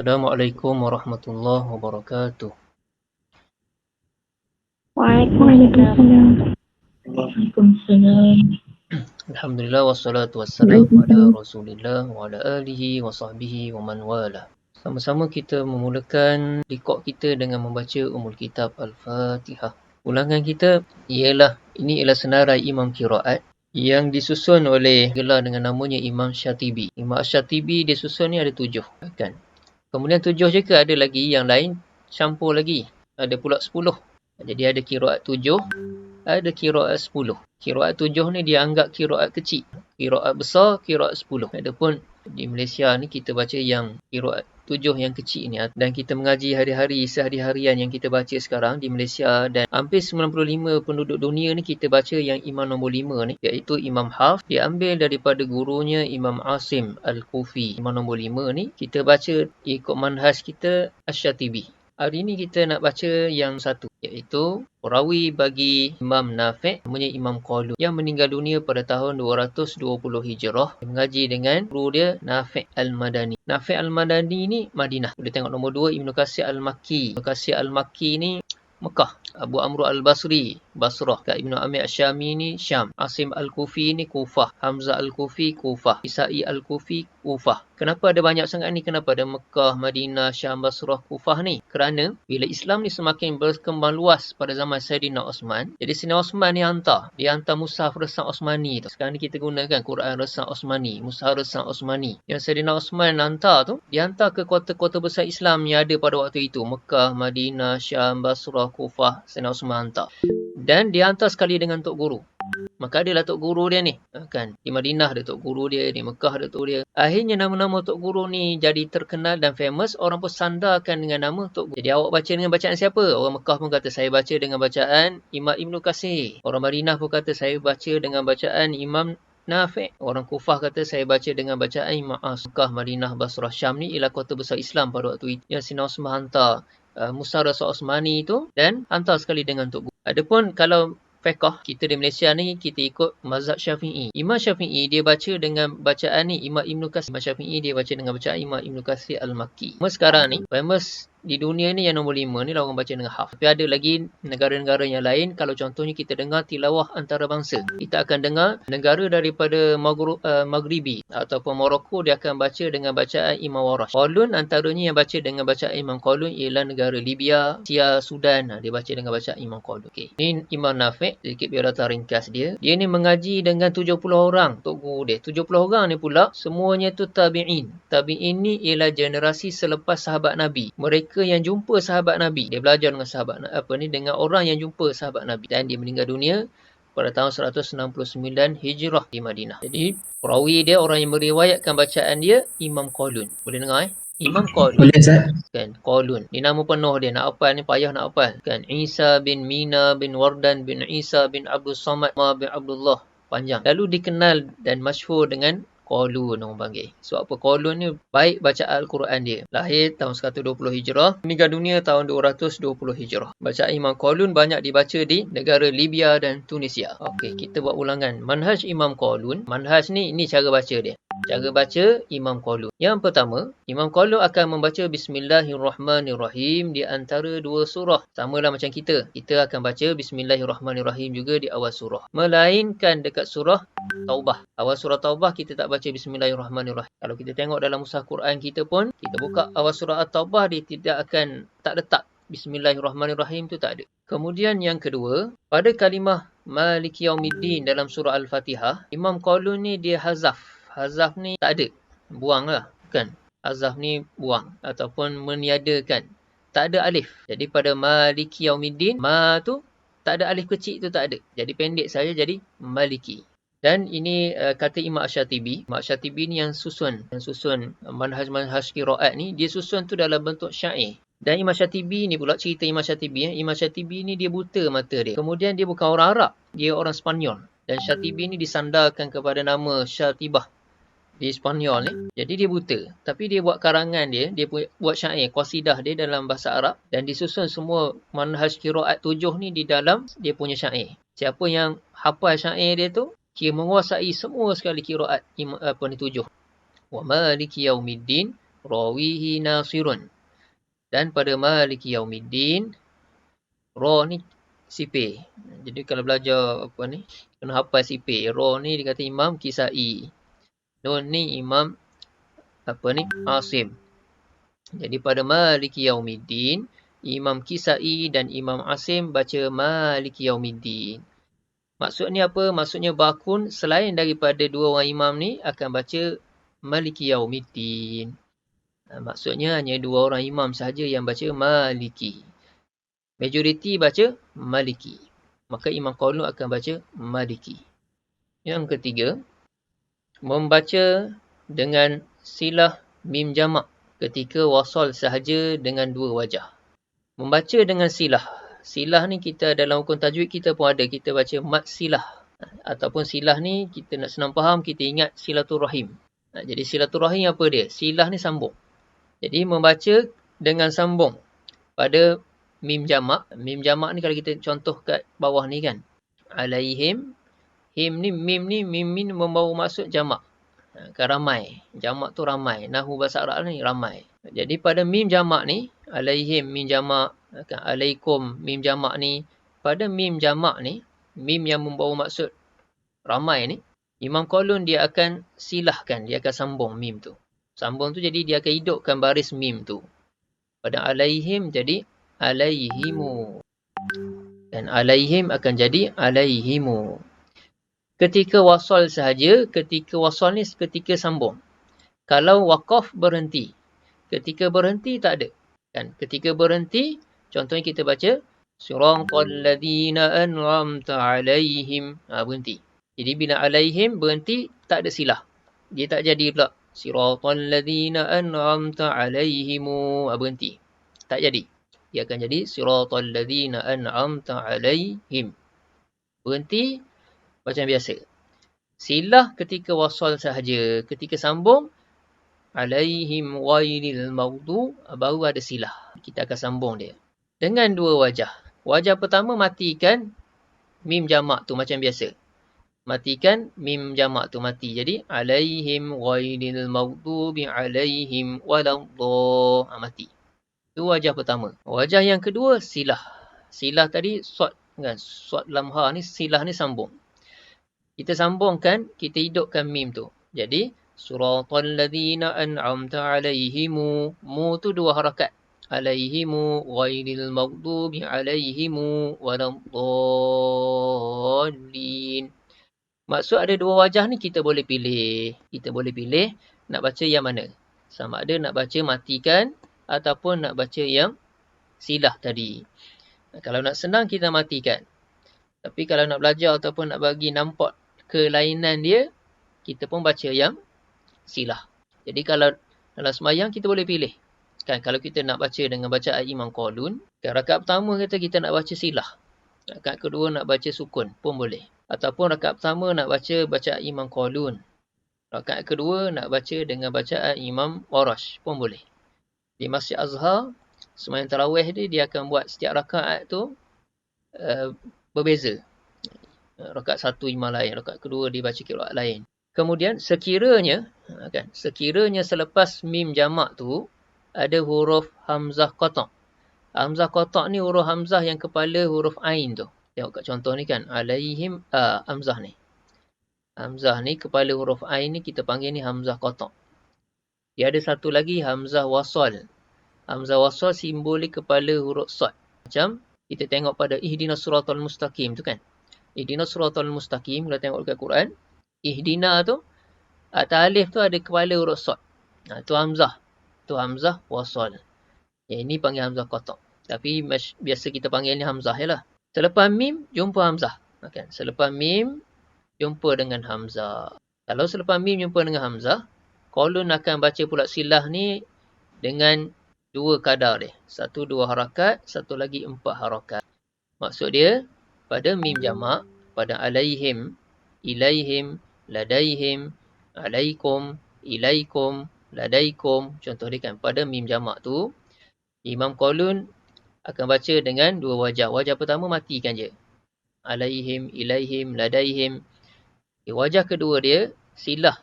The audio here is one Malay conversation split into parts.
Assalamualaikum warahmatullahi wabarakatuh. Waalaikumsalam. Alhamdulillah wassalatu wassalamu ala Rasulillah wa ala alihi wa sahbihi wa man wala. Sama-sama kita memulakan rekod kita dengan membaca Ummul Kitab Al-Fatihah. Ulangan kita ini ialah senarai Imam Qiraat yang disusun oleh gelar dengan namanya Imam Syatibi. Imam Syatibi dia susun ni ada 7 kan. Kemudian 7 je ke ada lagi yang lain campur lagi. Ada pula 10. Jadi ada qiraat 7, ada qiraat 10. Qiraat 7 ni dia anggap qiraat kecil. Qiraat besar qiraat 10. Adapun di Malaysia ni kita baca yang qiraat 7 yang kecil ni dan kita mengaji hari-hari sehari-harian yang kita baca sekarang di Malaysia dan hampir 95 penduduk dunia ni kita baca yang imam nombor 5 ni iaitu Imam Hafs. Dia ambil daripada gurunya Imam Asim Al-Kufi. Imam nombor 5 ni kita baca ikut manhaj kita Asy-Syatibi. Hari ini kita nak baca yang satu iaitu perawi bagi Imam Nafi' namanya Imam Qalun yang meninggal dunia pada tahun 220 Hijrah. Dia mengaji dengan guru dia Nafi' Al-Madani. Nafi' Al-Madani ni Madinah. Kita tengok nombor 2 Ibnu Katsir Al-Makki. Ibnu Katsir Al-Makki ni Mekah. Abu Amr Al-Basri Basrah. Kat Ibnu Amir Asy-Syami ni Syam. Asim Al-Kufi ni Kufah. Hamzah Al-Kufi Kufah. Isa'i Al-Kufi Kufah. Kenapa ada banyak sangat ni? Kenapa ada Mekah, Madinah, Syam, Basrah, Kufah ni? Kerana bila Islam ni semakin berkembang luas pada zaman Sayyidina Osman, jadi Sayyidina Osman ni dia hantar mushaf Resam Osmani tu. Sekarang ni kita gunakan Quran Resam Osmani, mushaf Resam Osmani. Yang Sayyidina Osman hantar tu, dia hantar ke kota-kota besar Islam yang ada pada waktu itu. Mekah, Madinah, Syam, Basrah, Kufah, Sayyidina Osman hantar. Dan dia hantar sekali dengan Tok Guru. Maka adalah Tok Guru dia ni. Kan? Di Madinah ada Tok Guru dia, di Mekah ada Tok Guru dia. Akhirnya nama-nama Tok Guru ni jadi terkenal dan famous. Orang pun sandarkan dengan nama Tok Guru. Jadi awak baca dengan bacaan siapa? Orang Mekah pun kata saya baca dengan bacaan Imam Ibnu Katsir. Orang Madinah pun kata saya baca dengan bacaan Imam Nafi'. Orang Kufah kata saya baca dengan bacaan Imam Mekah, Madinah, Basrah, Syam ni ialah kota besar Islam pada waktu itu. Yang Sayyidina Osman hantar Mushaf Resam Osmani tu dan hantar sekali dengan Tok Guru. Adapun kalau fiqh kita di Malaysia ni kita ikut mazhab Syafi'i. Imam Syafi'i dia baca dengan bacaan ni Imam Ibnu Katsir. Imam Syafi'i dia baca dengan bacaan Imam Ibnu Katsir Al-Makki. Sekarang ni famous di dunia ni yang nombor 5 ni lah orang baca dengan Hafs. Tapi ada lagi negara-negara yang lain. Kalau contohnya kita dengar tilawah antarabangsa, kita akan dengar negara daripada Maghribi ataupun Morocco dia akan baca dengan bacaan Imam Warash. Qalun antaranya yang baca dengan bacaan Imam Qalun ialah negara Libya, Sia, Sudan. Dia baca dengan bacaan Imam Qalun. Okey. Ini Imam Nafi', sedikit biodata ringkas dia. Dia ni mengaji dengan 70 orang tok guru dia. 70 orang ni pula semuanya tu tabi'in. Tabi'in ni ialah generasi selepas sahabat Nabi. Mereka yang jumpa sahabat Nabi. Dia belajar dengan dengan orang yang jumpa sahabat Nabi. Dan dia meninggal dunia pada tahun 169 Hijrah di Madinah. Jadi perawi dia, orang yang meriwayatkan bacaan dia, Imam Qalun. Boleh dengar Imam Qalun. Boleh Ustaz? Kan, Qalun. Ni nama penuh dia. Nak hafal ni payah nak hafal. Kan, Isa bin Mina bin Wardan bin Isa bin Abdul Samad bin Abdullah. Panjang. Lalu dikenal dan masyhur dengan Qalun orang panggil. Sebab apa? Qalun ni baik baca Al-Quran dia. Lahir tahun 120 Hijrah. Meninggal dunia tahun 220 Hijrah. Bacaan Imam Qalun banyak dibaca di negara Libya dan Tunisia. Okey, kita buat ulangan. Manhaj Imam Qalun. Manhaj ni cara baca dia. Cara baca Imam Qalun. Yang pertama, Imam Qalun akan membaca Bismillahirrahmanirrahim di antara dua surah. Samalah macam kita. Kita akan baca Bismillahirrahmanirrahim juga di awal surah. Melainkan dekat surah Taubah. Awal surah Taubah kita tak baca Bismillahirrahmanirrahim. Kalau kita tengok dalam mushaf Quran kita pun, kita buka awal surah At-Taubah, dia tak letak Bismillahirrahmanirrahim tu tak ada. Kemudian yang kedua, pada kalimah Maliki Yaumiddin dalam surah Al-Fatihah, Imam Qalun ni dia hazaf. Hazaf ni tak ada. Buang lah. Kan? Hazaf ni buang. Ataupun meniadakan. Tak ada alif. Jadi pada Maliki Yaumiddin, ma tu tak ada alif kecil tu tak ada. Jadi pendek saja jadi Maliki. Dan ini kata Imam Asy-Syatibi. Imam Asy-Syatibi ni yang susun manhaj qiraat ni, dia susun tu dalam bentuk syair. Dan Imam Syatibi ni pula, cerita Imam Syatibi. Imam Syatibi ni dia buta mata dia. Kemudian dia bukan orang Arab. Dia orang Spanyol. Dan Syatibi ni disandarkan kepada nama Syatibah di Spanyol ni. Jadi dia buta. Tapi dia buat karangan dia buat syair, qasidah dia dalam bahasa Arab. Dan disusun semua manhaj qiraat 7 ni di dalam dia punya syair. Siapa yang hafal syair dia tu, dia menguasai semua sekali qiraat 7. Wa maliki yaumiddin rawihi nasirun. Dan pada maliki yaumiddin, ra ni sipir. Jadi kalau belajar apa ni, kena hafal sipir. Ra ni dia kata Imam Kisai. Nun ni Imam apa ni, Asim. Jadi pada maliki yaumiddin, Imam Kisai dan Imam Asim baca maliki yaumiddin. Maksudnya apa? Maksudnya bakun selain daripada dua orang imam ni akan baca maliki yaumiddin. Maksudnya hanya dua orang imam sahaja yang baca maliki. Majoriti baca maliki. Maka Imam Qaulun akan baca maliki. Yang ketiga, membaca dengan silah mim jamak ketika wasal sahaja dengan dua wajah. Membaca dengan silah. Silah ni kita dalam hukum tajwid kita pun ada. Kita baca mat silah. Ataupun silah ni kita nak senang faham, kita ingat silaturahim. Jadi silaturahim apa dia? Silah ni sambung. Jadi membaca dengan sambung pada mim jamak. Mim jamak ni kalau kita contoh kat bawah ni kan. Alaihim. Him ni, mim ni membawa maksud jamak. Kan ramai. Jamak tu ramai. Nahu bahasa Arab ni ramai. Jadi pada mim jamak ni, alaihim mim jamak, alaikum mim jamak ni, pada mim jamak ni, mim yang membawa maksud ramai ni, Imam Qaulun dia akan silahkan, dia akan sambung mim tu. Sambung tu jadi dia akan hidupkan baris mim tu. Pada alaihim jadi alaihimu. Dan alaihim akan jadi alaihimu. Ketika wasal sahaja, ketika wasal ni ketika sambung. Kalau waqaf berhenti. Ketika berhenti tak ada. Kan? Ketika berhenti, contohnya kita baca siratal ladzina an'amta alaihim. Berhenti. Jadi bila alaihim berhenti, tak ada silah. Dia tak jadi pula siratal ladzina an'amta alaihimu. Berhenti. Tak jadi. Dia akan jadi siratal ladzina an'amta alaihim. Berhenti macam biasa. Silah ketika wasal sahaja. Ketika sambung, alaihim ghairil maghdu, baru ada silah. Kita akan sambung dia. Dengan dua wajah. Wajah pertama matikan mim jamak tu macam biasa. Matikan mim jamak tu mati. Jadi alaihim ghairil maghdubi alaihim waladhdallin. Mati. Itu wajah pertama. Wajah yang kedua silah. Silah tadi sod kan. Sod lam ha ni silah ni sambung. Kita sambungkan, kita hidupkan mim tu. Jadi suratal ladzina an'amta alaihimu. Mu tu dua harakat. Alaihimu ghairil maghdubi alaihimu waladhdallin. Maksud ada dua wajah ni kita boleh pilih. Kita boleh pilih nak baca yang mana. Sama ada nak baca matikan ataupun nak baca yang silah tadi. Kalau nak senang kita matikan. Tapi kalau nak belajar ataupun nak bagi nampak kelainan dia, kita pun baca yang silah. Jadi kalau dalam sembahyang kita boleh pilih. Kan kalau kita nak baca dengan bacaan Imam Qaulun, kan rakaat pertama kita nak baca silah. Rakaat kedua nak baca sukun pun boleh. Ataupun rakaat pertama nak baca bacaan Imam Qaulun. Rakaat kedua nak baca dengan bacaan Imam Warash pun boleh. Di Masjid Azhar, sembahyang tarawih dia akan buat setiap rakaat tu berbeza. Rakaat satu imam lain, rakaat kedua dia baca qiraat lain. Kemudian sekiranya selepas mim jamak tu ada huruf hamzah qata'. Hamzah qata' ni huruf hamzah yang kepala huruf ain tu. Tengok kat contoh ni kan, alaihim hamzah ni. Hamzah ni kepala huruf ain ni kita panggil ni hamzah qata'. Dia ada satu lagi hamzah wasal. Hamzah wasal simbolik kepala huruf sad. Macam kita tengok pada ihdinas siratal mustaqim tu kan. Ihdinas siratal mustaqim, kalau tengok dekat Quran, ihdina tu, atas alif tu ada kepala huruf sad. Tu hamzah. Tu hamzah wasal. Yang ini panggil hamzah qata'. Tapi biasa kita panggil ni hamzah je lah. Selepas mim, jumpa hamzah. Kan? Selepas mim, jumpa dengan hamzah. Kalau selepas mim jumpa dengan hamzah, Qaulun akan baca pula silah ni dengan dua kadar dia. Satu 2 harakat, satu lagi 4 harakat. Maksud dia, pada mim jamak, pada alaihim, ilaihim, ladaihim, alaikum, ilaikum, ladaikum. Contoh dia kan, pada mim jamak tu, Imam Qaulun akan baca dengan dua wajah. Wajah pertama matikan je. Alaihim, ilaihim, ladaihim. Wajah kedua dia, silah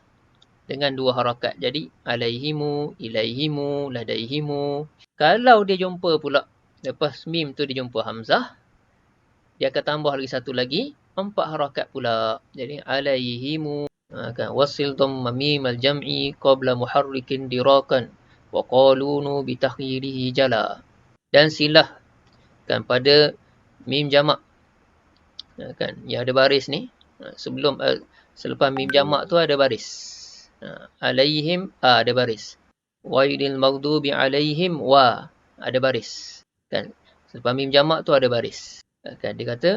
dengan 2 harakat. Jadi alaihimu, ilaihimu, ladaihimu. Kalau dia jumpa pula lepas mim tu dia jumpa hamzah, dia akan tambah lagi satu lagi 4 harakat pula. Jadi alaihimu kan wasil dhamma mim al-jam'i qabla muharrikin dirakan wa qalunu bi takhirihi jala. Dan silah kan pada mim jamak kan yang ada baris ni sebelum selepas mim jamak tu ada baris. Alaihim ada baris. Wailil maghdubi alaihim wa ada baris. Kan selepas mim jamak tu ada baris. Kan dia kata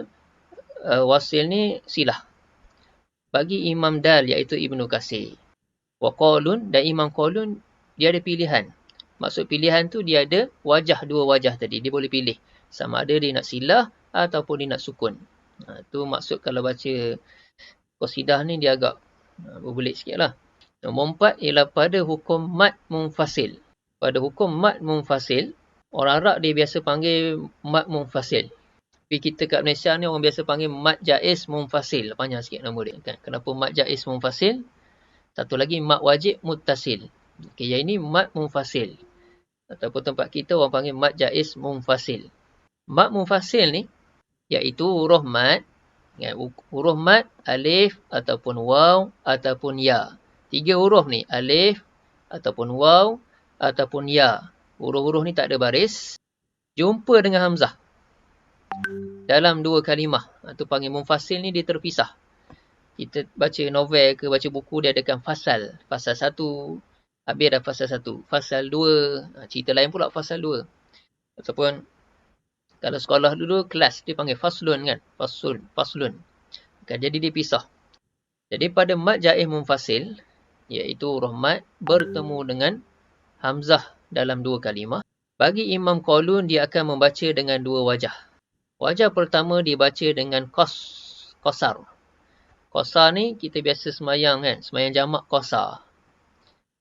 wasil ni silah. Bagi Imam Dal iaitu Ibnu Katsir. Wa qalun dan Imam Qalun dia ada pilihan. Maksud pilihan tu dia ada wajah, 2 wajah tadi. Dia boleh pilih sama ada dia nak silah ataupun dia nak sukun. Tu maksud kalau baca qasidah ni dia agak berbelit sikit lah. Nombor 4 ialah pada hukum mad munfasil. Pada hukum mad munfasil, orang Arab dia biasa panggil mad munfasil. Tapi kita kat Malaysia ni orang biasa panggil mad jaiz munfasil. Panjang sikit nama dia. Kan? Kenapa mad jaiz munfasil? Satu lagi mad wajib muttasil. Okay, yang ini mad munfasil. Ataupun tempat kita orang panggil mad jaiz munfasil. Mad munfasil ni iaitu huruf mad. Huruf mad alif ataupun waw ataupun ya. 3 huruf ni alif ataupun waw ataupun ya. Huruf-huruf ni tak ada baris. Jumpa dengan hamzah. Dalam 2 kalimah. Itu panggil munfasil ni dia terpisah. Kita baca novel ke baca buku dia adakan fasal. Fasal 1. Habis dah fasal 1. Fasal 2. Cerita lain pula fasal 2. Ataupun kalau sekolah dulu kelas dia panggil faslun kan. Faslun. Kan, jadi dia pisah. Jadi pada mad jaiz munfasil iaitu huruf mad bertemu dengan hamzah dalam 2 kalimah. Bagi Imam Qalun dia akan membaca dengan 2 wajah. Wajah pertama dibaca dengan qasar. Qasar ni kita biasa semayang kan, semayang jamak qasar.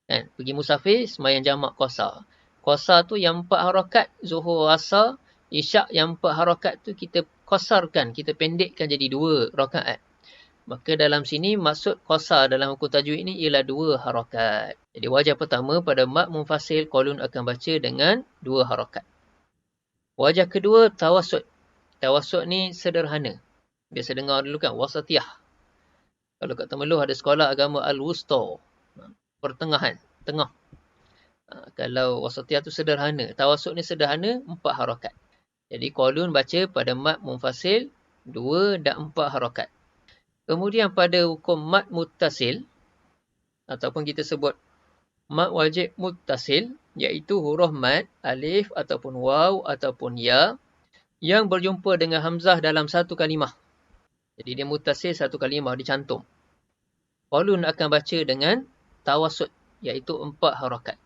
Kan, pergi musafir semayang jamak qasar. Qasar tu yang 4 harakat, zuhur, asar, isyak yang 4 harakat tu kita qasarkan, kita pendekkan jadi 2 rakaat. Maka dalam sini maksud qasar dalam hukum tajwid ni ialah 2 harakat. Jadi wajah pertama pada mad munfasil Qalun akan baca dengan 2 harakat. Wajah kedua tawassut. Tawassut ni sederhana. Biasa dengar dulu kan wasatiyah. Kalau kat Temeloh ada sekolah agama al-wusta. Pertengahan, tengah. Kalau wasatiyah tu sederhana. Tawassut ni sederhana 4 harakat. Jadi Qalun baca pada mad munfasil 2 dan 4 harakat. Kemudian pada hukum mad muttasil ataupun kita sebut mad wajib muttasil iaitu huruf mad alif ataupun waw ataupun ya yang berjumpa dengan hamzah dalam 1 kalimah. Jadi dia muttasil 1 kalimah dicantum. Qalun akan baca dengan tawassut iaitu 4 harakat.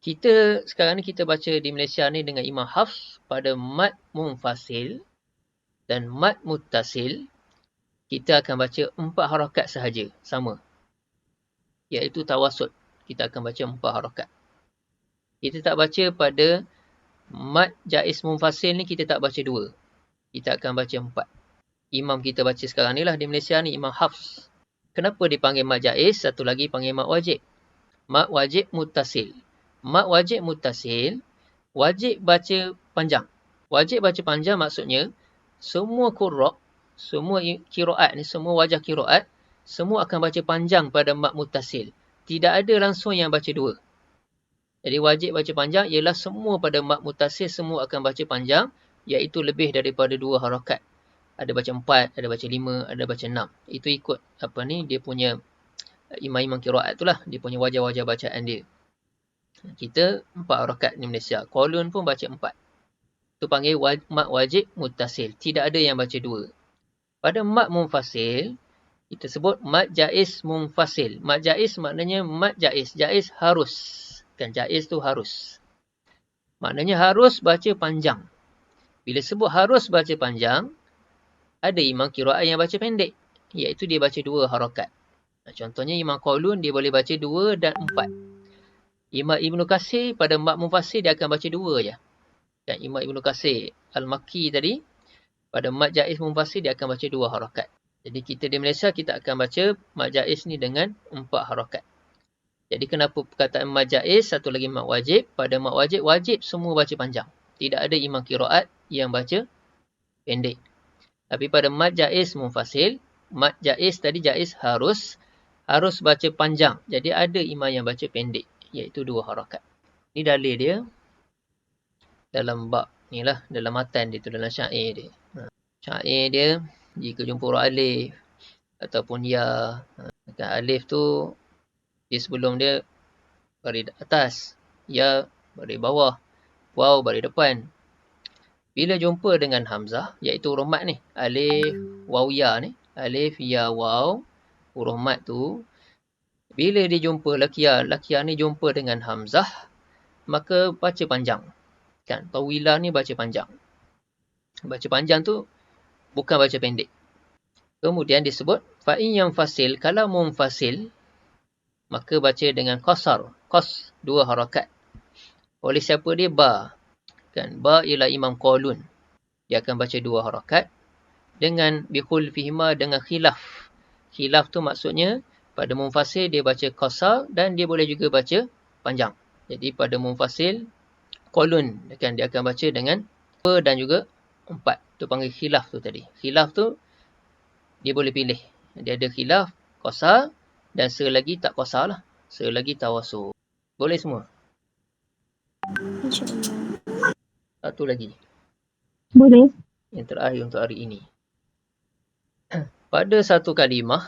Kita sekarang ni kita baca di Malaysia ni dengan Imam Hafs pada mad munfasil dan mad muttasil kita akan baca 4 harakat sahaja, sama. Iaitu tawassut. Kita akan baca 4 harakat. Kita tak baca pada mad jaiz munfasil ni kita tak baca 2. Kita akan baca 4. Imam kita baca sekarang ni lah di Malaysia ni Imam Hafs. Kenapa dipanggil mad jaiz? Satu lagi panggil mad wajib. Mad wajib muttasil. Mad wajib muttasil wajib baca panjang. Wajib baca panjang maksudnya semua qurra, semua qiraat ni, semua wajah qiraat semua akan baca panjang pada mad muttasil. Tidak ada langsung yang baca 2. Jadi wajib baca panjang ialah semua pada mad muttasil semua akan baca panjang iaitu lebih daripada 2 harakat. Ada baca 4, ada baca 5, ada baca 6. Itu ikut apa ni dia punya imam-imam qiraat tu lah, dia punya wajah-wajah bacaan dia. Kita 4 harakat di Malaysia. Qalun pun baca 4. Itu panggil mad wajib muttasil. Tidak ada yang baca 2. Pada mad munfasil kita sebut mad jaiz munfasil. Mad jaiz maknanya mad jaiz. Jaiz harus. Kan jaiz tu harus. Maknanya harus baca panjang. Bila sebut harus baca panjang, ada imam qiraat yang baca pendek. Iaitu dia baca 2 harakat. Contohnya Imam Qalun dia boleh baca 2 dan 4. Imam Ibnu Katsir pada mad munfasil dia akan baca 2 je. Dan Imam Ibnu Katsir Al-Makki tadi pada mad jaiz munfasil dia akan baca 2 harakat. Jadi kita di Malaysia kita akan baca mad jaiz ni dengan 4 harakat. Jadi kenapa perkataan mad jaiz, satu lagi mad wajib. Pada mad wajib, wajib semua baca panjang. Tidak ada imam qiraat yang baca pendek. Tapi pada mad jaiz munfasil, mad jaiz tadi jaiz harus baca panjang. Jadi ada imam yang baca pendek, iaitu 2 harakat. Ini dalil dia dalam bab ni lah, dalam matan dia tu, dalam syair dia. Syair dia, jika jumpa huruf alif ataupun ya, alif tu di sebelum dia baris atas, ya baris bawah, waw baris depan. Bila jumpa dengan hamzah, iaitu huruf mat ni, alif, waw, ya ni, alif, ya, waw, huruf mat tu, bila dia jumpa lakia ni jumpa dengan hamzah, maka baca panjang. Kan, tawilah ni baca panjang. Baca panjang tu bukan baca pendek. Kemudian disebut fa'in yang fasil, kalau munfasil, maka baca dengan qasar, qas, 2 harakat. Oleh siapa dia? Ba. Kan, ba ialah imam qalun. Dia akan baca 2 harakat dengan bikhulfihima, dengan khilaf. Khilaf tu maksudnya pada munfasil dia baca qasar dan dia boleh juga baca panjang. Jadi pada munfasil qalun, kan, dia akan baca dengan 2 dan juga 4. Tu panggil khilaf tu tadi. Khilaf tu dia boleh pilih. Dia ada khilaf, qasar, dan selagi tak qasar lah. Selagi tawasul. Boleh semua? InsyaAllah. Satu lagi. Boleh. Yang terakhir untuk hari ini. Pada satu kalimah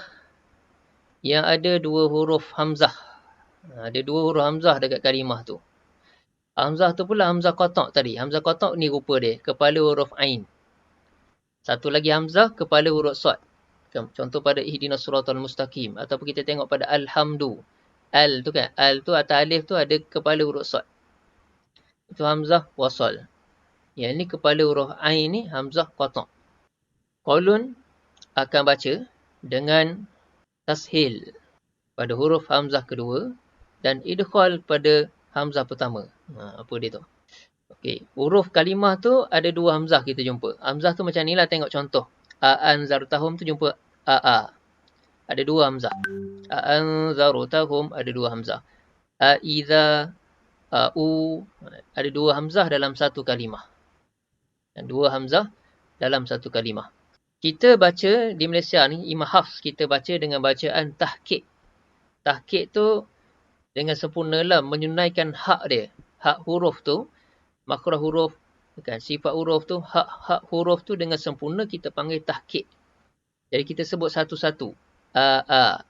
yang ada 2 huruf hamzah. Ada 2 huruf hamzah dekat kalimah tu. Hamzah tu pula hamzah qata' tadi. Hamzah qata' ni rupa dia, kepala huruf ain. Satu lagi hamzah, kepala huruf sad. Contoh pada ihdinas siratal mustaqim. Ataupun kita tengok pada alhamdu. Al tu kan, al tu atas alif tu ada kepala huruf sad. Itu hamzah wasal. Yang ni kepala huruf ain ni hamzah qata'. Qalun akan baca dengan tashil pada huruf hamzah kedua dan idkhal pada hamzah pertama. Apa dia tu? Okey, huruf kalimah tu ada 2 hamzah kita jumpa. Hamzah tu macam ni lah, tengok contoh. A'anzartahum tu jumpa a'a. Ada 2 hamzah. A'anzartahum ada 2 hamzah. A'iza, a'u, ada 2 hamzah dalam satu kalimah. Dan 2 hamzah dalam satu kalimah. Kita baca di Malaysia ni, Imam Hafs, kita baca dengan bacaan tahqiq. Tahqiq tu dengan sempurna lah menunaikan hak dia. Hak huruf tu, makhraj huruf, kan, sifat huruf tu, hak huruf tu dengan sempurna kita panggil tahqiq. Jadi kita sebut satu-satu. A,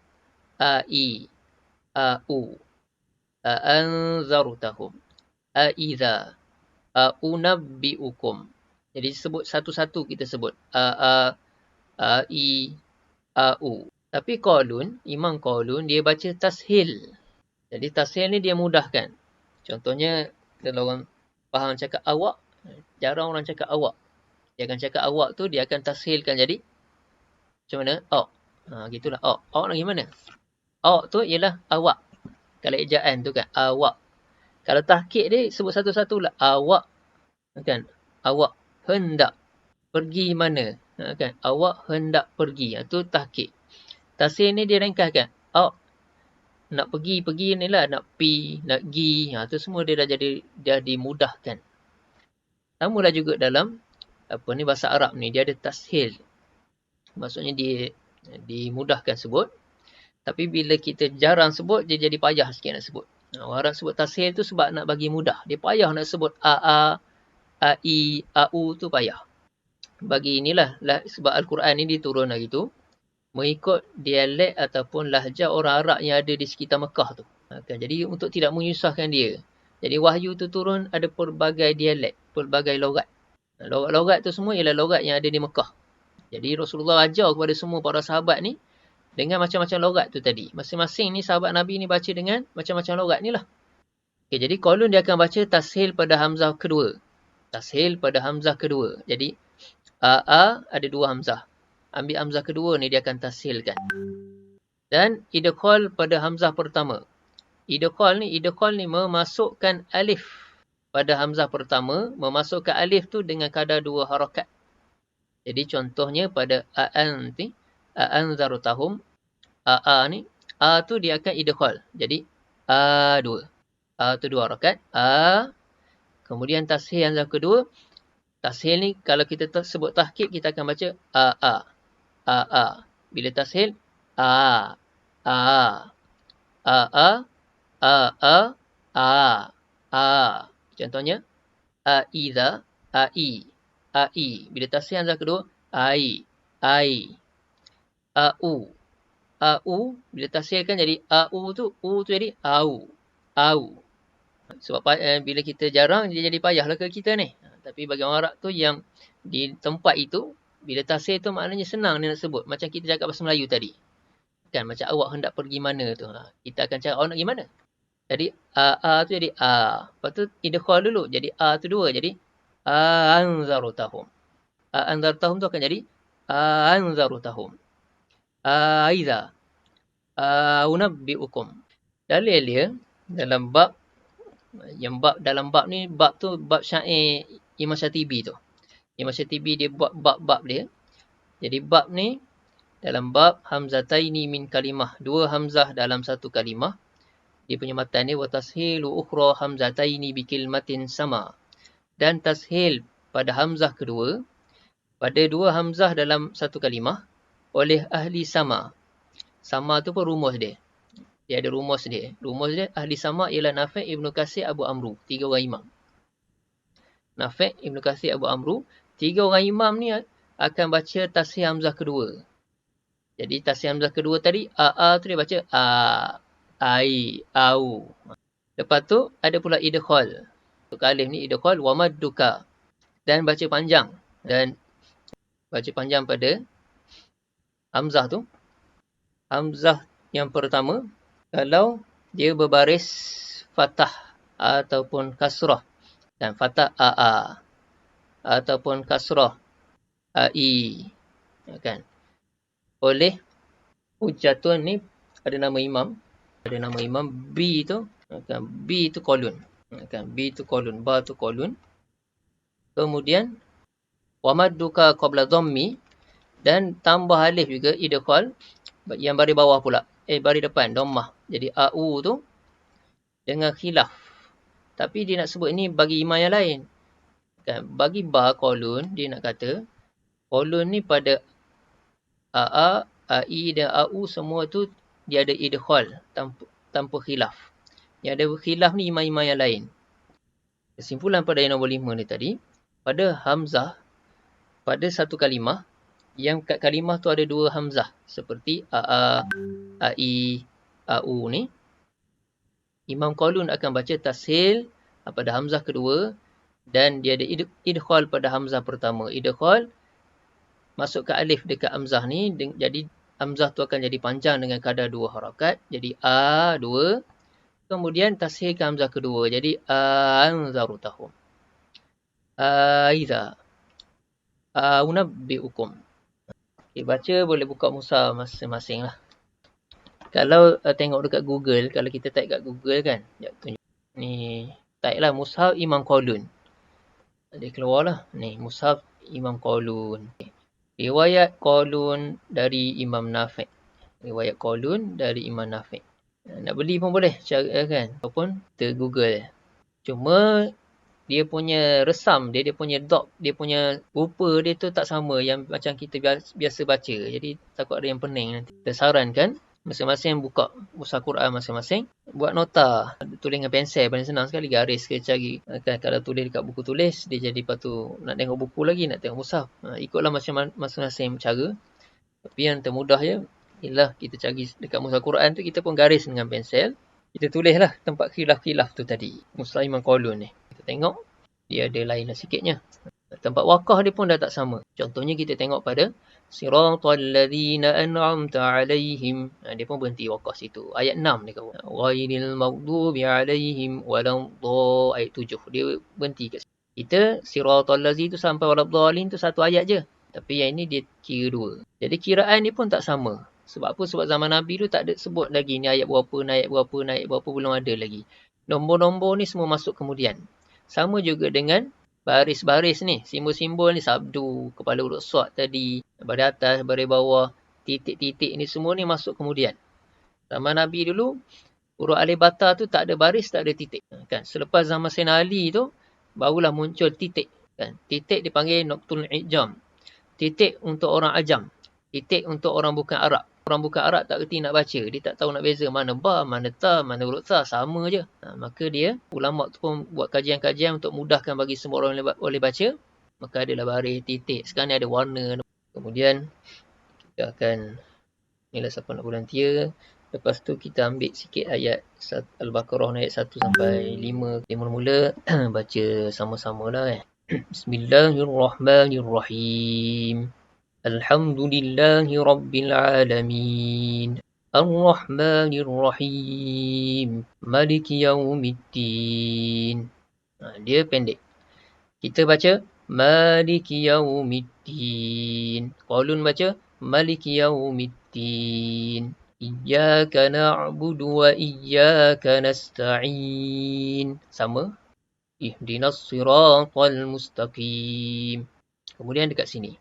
i, u, anzartahum, aiza, unabbiukum. Jadi sebut satu-satu kita sebut. I, u. Tapi qalun, imam qalun, dia baca tashil. Jadi tashil ni dia mudahkan. Contohnya, kalau orang faham cakap awak, jarang orang cakap awak. Dia akan cakap awak tu, dia akan tashilkan jadi macam mana? Awak. Gitulah. Awak. Awak lagi mana? Awak tu ialah awak. Kalau ejaan tu kan, awak. Kalau tahqiq dia sebut satu-satu lah. Awak. Kan? Awak hendak pergi mana? Kan? Awak hendak pergi. Itu tahqiq. Tashil ni dia ringkaskan. Awak nak pergi ni lah. Nak pi, nak gi. Tu semua dia dah dimudahkan. Samalah juga dalam bahasa Arab ni. Dia ada tashil. Maksudnya dia dimudahkan sebut. Tapi bila kita jarang sebut, dia jadi payah sikit nak sebut. Orang Arab sebut tashil tu sebab nak bagi mudah. Dia payah nak sebut a, i, au tu payah. Bagi inilah, sebab Al-Quran ni diturun hari tu, mengikut dialek ataupun lahjah orang Arab yang ada di sekitar Mekah tu. Jadi untuk tidak menyusahkan dia. Jadi wahyu tu turun ada pelbagai dialek, pelbagai logat. Logat-logat tu semua ialah logat yang ada di Mekah. Jadi Rasulullah ajar kepada semua para sahabat ni dengan macam-macam logat tu tadi. Masing-masing ni sahabat Nabi ni baca dengan macam-macam logat ni lah. Okay, jadi qalun dia akan baca tashil pada hamzah kedua. Tashil pada hamzah kedua. Jadi a ada 2 hamzah. Ambil hamzah kedua ni dia akan tashilkan. Dan idkhal pada hamzah pertama. Idkhal ni memasukkan alif pada hamzah pertama, memasukkan alif tu dengan kadar 2 harakat. Jadi contohnya pada a'anzartahum, a ni, a tu dia akan idkhal. Jadi A2. A tu 2 harakat. A. Kemudian tashil hamzah kedua. Tashil ni kalau kita sebut tahqiq kita akan baca A. A. Bila tashil A. A. A. A. Contohnya aiza, ai. Bila tashil hamzah kedua ai. Au. Bila tashil kan jadi u tu jadi au. Sebab bila kita jarang dia jadi payahlah ke kita ni. Tapi bagi orang Arab tu yang di tempat itu bila tashil tu maknanya senang dia nak sebut. Macam kita cakap bahasa Melayu tadi. Kan macam awak hendak pergi mana tu. Kita akan cakap awak nak pergi mana. Jadi a tu jadi a. Lepas tu idgham dulu. Jadi a tu 2. Jadi anzarutahum. Anzarutahum tu akan jadi anzarutahum. Aiza. Unabbi'ukum. Dalil dia dalam bab ni bab tu bab syair Imam Syatibi tu. Imam Syatibi dia buat bab dia. Jadi bab ni dalam bab hamzataini min kalimah. 2 hamzah dalam satu kalimah. Dia punya matan ni wa tashilu ukhra hamzataini bi kalimatin sama. Dan tashil pada hamzah kedua pada 2 hamzah dalam satu kalimah oleh ahli sama. Sama tu pun rumus dia. Dia ada rumus dia. Rumus dia ahli sama ialah Nafi', Ibnu Katsir, Abu Amru. 3 orang imam. Nafi', Ibnu Katsir, Abu Amru. 3 orang imam ni akan baca tashil hamzah kedua. Jadi tashil hamzah kedua tadi a tu dia baca ai, au. Lepas tu ada pula idghal. Untuk alif ni idghal wa madduka. Dan baca panjang. Dan baca panjang pada hamzah tu. Hamzah yang pertama kalau dia berbaris fathah ataupun kasrah. Dan fathah a ataupun kasrah ai. Kan? Oleh Hujjatun ni ada nama imam. Ada nama imam B tu. Kan? B tu kolun. Kan? B tu kolun. Ba tu kolun. Kemudian wamadduka qabla dhammi. Dan tambah alif juga idghal. Yang baris bawah pula. Baris depan. Dhammah. Jadi au tu dengan khilaf. Tapi dia nak sebut ini bagi imam yang lain. Kan? Bagi ba kolun dia nak kata kolun ni pada ai dan au semua tu dia ada idghal tanpa khilaf. Yang ada khilaf ni imam-imam yang lain. Kesimpulan pada yang nombor 5 ni tadi, pada hamzah pada satu kalimah yang kat kalimah tu ada 2 hamzah seperti ai, au ni, Imam Qalun akan baca tashil pada hamzah kedua dan dia ada idghal pada hamzah pertama. Idghal masuk ke alif dekat hamzah ni, jadi hamzah tu akan jadi panjang dengan kadar 2 harakat. Jadi A2. Kemudian tashil ke hamzah kedua. Jadi anzarutahum. Aiza. Unabbi'ukum. Okay, baca boleh buka mushaf masing-masing lah. Kalau tengok dekat Google, kalau kita type kat Google kan, sekejap tunjuk. Ni, type lah mushaf Imam Qalun. Dia keluar lah. Ni, mushaf Imam Qalun. Riwayat Qalun dari Imam Nafi'. Riwayat Qalun dari Imam Nafi'. Nak beli pun boleh, kan? Ataupun kita Google. Cuma dia punya resam, dia punya dot, dia punya rupa dia tu tak sama yang macam kita biasa baca. Jadi takut ada yang pening nanti. Kita sarankan masing-masing buka mushaf Quran masing-masing, buat nota, tulis dengan pensel, paling senang sekali, garis ke cari. Kan, kalau tulis dekat buku tulis dia jadi lepas tu nak tengok buku lagi, nak tengok mushaf. Ikutlah masing-masing cara. Tapi yang termudah je ialah kita cari dekat mushaf Quran tu, kita pun garis dengan pensel, kita tulislah tempat khilaf-khilaf tu tadi. Mushaf Imam Qalun ni kita tengok dia ada lain sikitnya. Tempat wakaf dia pun dah tak sama. Contohnya kita tengok pada Siratal ladzina an'amta 'alaihim. Dia pun berhenti wakaf situ. Ayat 6 dia kata. Ghairil maghdubi 'alaihim waladdallin. Ayat 7 dia berhenti kat situ. Kita Siratal ladzi tu sampai waladdallin tu satu ayat je. Tapi yang ini dia kira 2. Jadi kiraan ni pun tak sama. Sebab apa? Sebab zaman Nabi tu tak ada sebut lagi ni ayat berapa, ayat berapa belum ada lagi. Nombor-nombor ni semua masuk kemudian. Sama juga dengan baris-baris ni, simbol-simbol ni, sabdu, kepala huruf shad tadi, baris atas, baris bawah, titik-titik ni semua ni masuk kemudian. Zaman Nabi dulu, Huruf alif bata tu tak ada baris, tak ada titik. Kan? Selepas zaman Sayyidina Ali tu, barulah muncul titik. Kan? Titik dipanggil Noktul Ijam. Titik untuk orang ajam. Titik untuk orang bukan Arab. Orang bukan Arab tak kerti nak baca. Dia tak tahu nak beza mana ba, mana ta, mana huruf ta. Sama je. Maka dia, ulama tu pun buat kajian-kajian untuk mudahkan bagi semua orang boleh baca. Maka adalah baris, titik. Sekarang ni ada warna. Kemudian, kita akan, inilah siapa nak volunteer. Lepas tu kita ambil sikit ayat Al-Baqarah ayat 1 sampai 5. Kita mula-mula baca sama-sama lah kan. Bismillahirrahmanirrahim. Alhamdulillahi Rabbil Alamin. Ar-Rahmanir-Rahim. Maliki Yawmiddin. Dia pendek. Kita baca Maliki Yawmiddin. Qalun baca Maliki Yawmiddin. Iyyaka na'budu wa iyyaka nasta'in. Sama. Ihdinas siratal mustaqim. Kemudian dekat sini.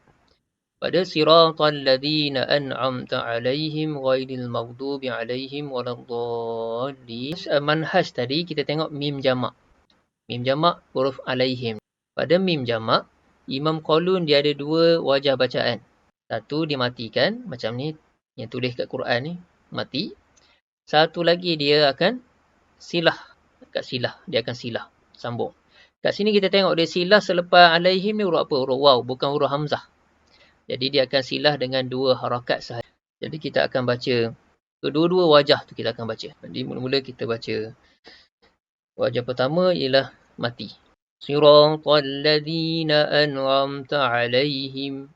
Pada siratal ladzina an'amta 'alaihim ghairil maghdubi 'alaihim waladdallin. Manhaj tadi kita tengok mim jamak. Mim jamak huruf 'alaihim. Pada mim jamak, Imam Qalun dia ada dua wajah bacaan. Satu dia matikan macam ni yang tulis kat Quran ni, mati. Satu lagi dia akan silah. Kat silah, dia akan silah, sambung. Kat sini kita tengok dia silah selepas 'alaihim ni huruf apa? Huruf waw, bukan huruf hamzah. Jadi dia akan silah dengan dua harakat sahaja. Jadi kita akan baca kedua-dua wajah tu kita akan baca. Jadi mula-mula kita baca wajah pertama ialah mati. Siratal ladzina an'amta 'alaihim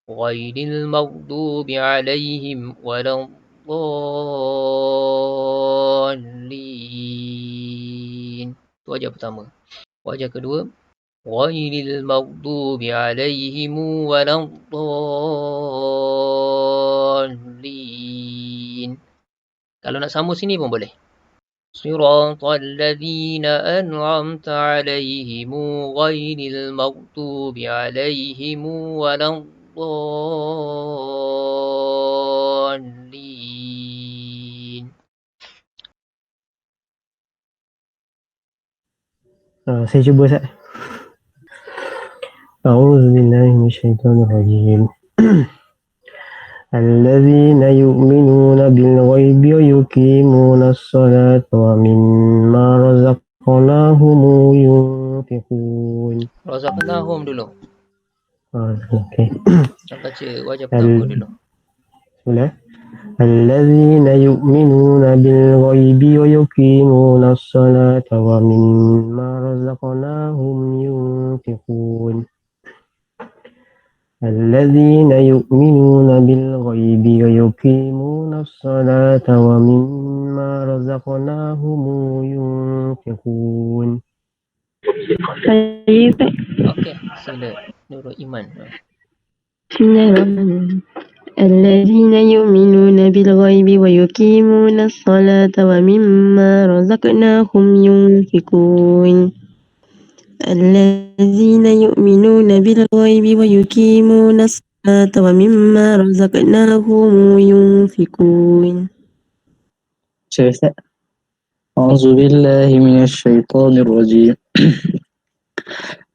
ghairil maghdubi 'alaihim waladdallin. Itu wajah pertama. Wajah kedua ghairil maghdubi 'alaihim waladdallin. Kalau nak sambung sini pun boleh. Siratal ladzina an'amta 'alaihim ghairil maghdubi 'alaihim waladdallin. Saya cuba Ustaz. A'udzubillahi minasyaitonir rajim. Alladzina yu'minuna bil ghaibi wa yuqimuna as-salata wa mimma razaqnahum yunfiqun. Razaqnahum dulu. Okey. Kita baca wajah pertama dulu. Bismillah. Alladzina yu'minuna bil ghaibi wa yuqimuna as-salata wa mimma razaqnahum yunfiqun. الذين يؤمنون بالغيب ويقيمون الصلاة ومما رزقناهم ينفقون. Saya Ustaz. Okey, sila Nurul Iman. Bismillahirrahmanirrahim. الذين يؤمنون بالغيب ويقيمون الصلاة ومما رزقناهم ينفقون. الذين يؤمنون بالغيب ويقيمون الصلاة ومما رزقناهم ينفقون. أعوذ بالله من الشيطان الرجيم.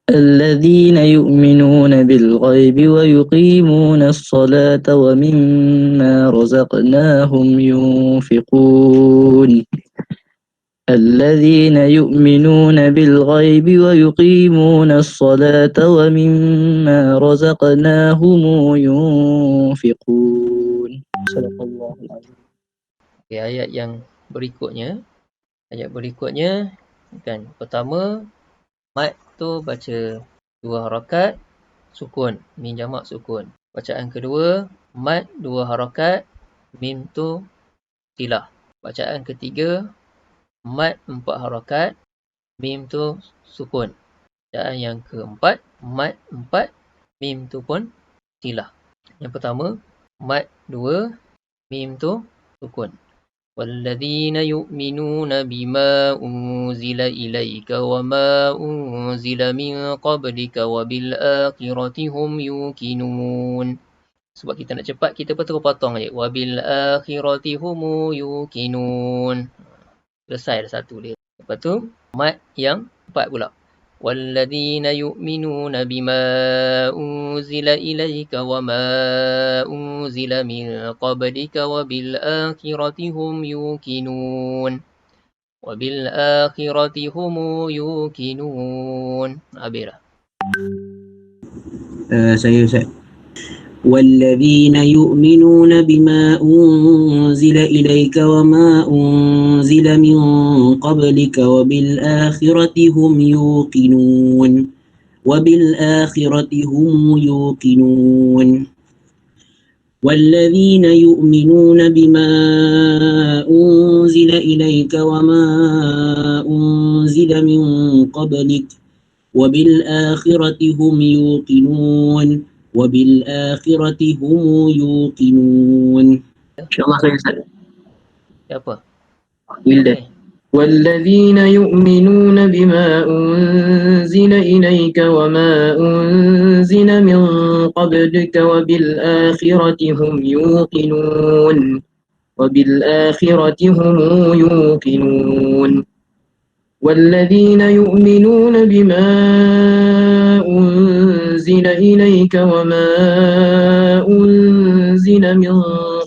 الذين يؤمنون بالغيب ويقيمون الصلاة ومما رزقناهم ينفقون. الذين يؤمنون بالغيب ويقيمون الصلاة ومما رزقناهم ينفقون. صدق الله العظيم. Okay, ayat yang berikutnya. Ayat berikutnya kan, pertama mat tu baca dua harakat sukun, mim jamak sukun. Bacaan kedua mat dua harakat, mim tu silah. Bacaan ketiga mat empat harakat, mim tu sukun. Bacaan yang keempat mat empat, mim tu pun silah. Yang pertama mat dua, mim tu sukun. وَالَّذِينَ يُؤْمِنُونَ بِمَا أُنْزِلَ إِلَيْكَ وَمَا أُنْزِلَ مِنْ قَبْلِكَ وَبِالْآخِرَةِ هُمْ يُوقِنُونَ. Sebab kita nak cepat, kita pun terus potong je. وَبِالْآخِرَةِ هُمْ يُوقِنُونَ. Selesai dah satu dia. Lepas tu, mat yang 4 pula. وَالَّذِينَ يُؤْمِنُونَ بِمَا أُنزِلَ إِلَيْكَ وَمَا أُنزِلَ مِن قَبْلِكَ وَبِالْآخِرَةِ هُمْ يُوقِنُونَ. وَبِالْآخِرَةِ هُمْ يُوقِنُونَ. Habis dah. Saya Ustaz. والذين يؤمنون بما أنزل إليك وما أنزل من قبلك وبالآخرة هم يوقنون وبالآخرة هم يوقنون والذين يؤمنون بما أنزل إليك وما أنزل من قبلك وبالآخرة هم يوقنون وبالآخرة هم يوقنون. InsyaAllah saya Ustaz. Siapa? Wildan. والذين يؤمنون بما أنزل إليك وما أنزل من قبلك وبالآخرة هم يوقنون وبالآخرة هم يوقنون والذين يؤمنون بما أنزل إليك وما أنزل من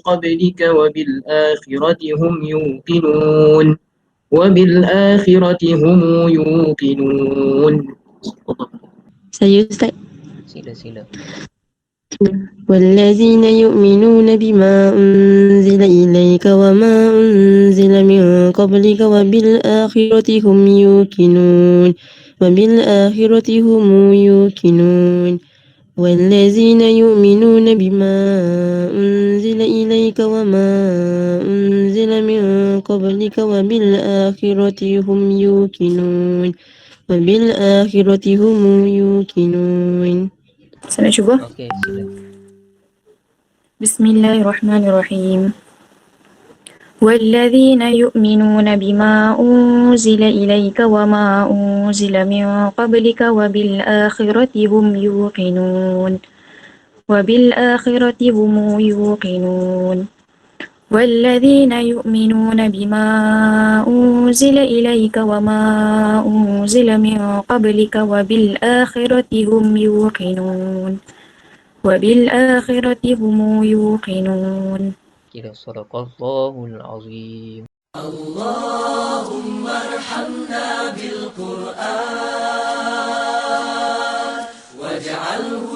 قبلك وبالآخرة هم يوقنون وبالآخرة هم يوقنون. Saya Ustaz. Sila. والذين يؤمنون بما أنزل إليك وما أنزل من قبلك وبالآخرة هم يوقنون وبالآخرة هم يوقنون والذين يؤمنون بما أنزل إليك وما أنزل من قبلك وبالآخرة هم يوقنون وبالآخرة هم يوقنون. Saya nak cuba. Okey, sila. Bismillahirrahmanirrahim. والذين يؤمنون بما أنزل إليك وما أنزل من قبلك وبالآخرة هم يوقنون وبالآخرة هم يوقنون والذين يؤمنون بما أنزل إليك وما أنزل من قبلك وبالآخرة هم يوقنون وبالآخرة هم يوقنون. Kira sadaqallahul azim. Allahumma arhamna bil Qur'an waj'alhu